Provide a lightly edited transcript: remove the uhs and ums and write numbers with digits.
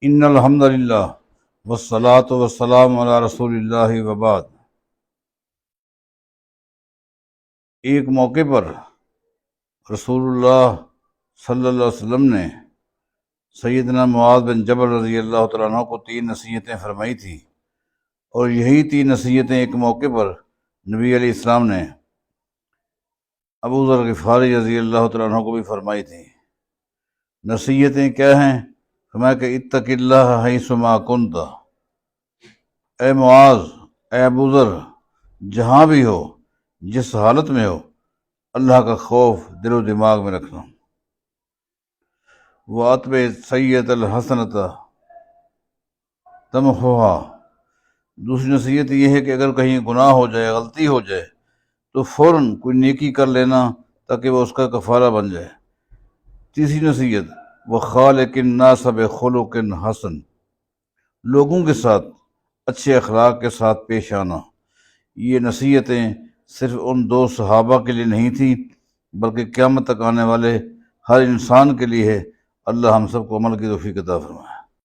ان الحمد للہ والصلاۃ والسلام علی رسول اللہ وبعد۔ ایک موقع پر رسول اللہ صلی اللہ علیہ وسلم نے سیدنا معاذ بن جبل رضی اللہ تعالیٰ عنہ کو 3 نصیحتیں فرمائی تھیں، اور یہی 3 نصیحتیں ایک موقع پر نبی علیہ السلام نے ابو ذر غفاری رضی اللہ تعالیٰ عنہ کو بھی فرمائی تھیں۔ نصیحتیں کیا ہیں؟ فرمایا کہ اتق اللہ حیث ما کنت، اے معاذ، اے ابو ذر، جہاں بھی ہو، جس حالت میں ہو، اللہ کا خوف دل و دماغ میں رکھنا۔ وَأَتْبِعِ السَّیِّئَةَ الْحَسَنَةَ تَمْحُوہا، دوسری نصیحت یہ ہے کہ اگر کہیں گناہ ہو جائے، غلطی ہو جائے تو فوراً کوئی نیکی کر لینا تاکہ وہ اس کا کفارہ بن جائے۔ تیسری نصیحت وَخَالِقِ النَّاسَ بِخُلُقٍ حَسَنٍ، لوگوں کے ساتھ اچھے اخلاق کے ساتھ پیش آنا۔ یہ نصیحتیں صرف ان 2 صحابہ کے لیے نہیں تھیں بلکہ قیامت تک آنے والے ہر انسان کے لیے ہے۔ اللہ ہم سب کو عمل کی توفیق عطا فرمائے۔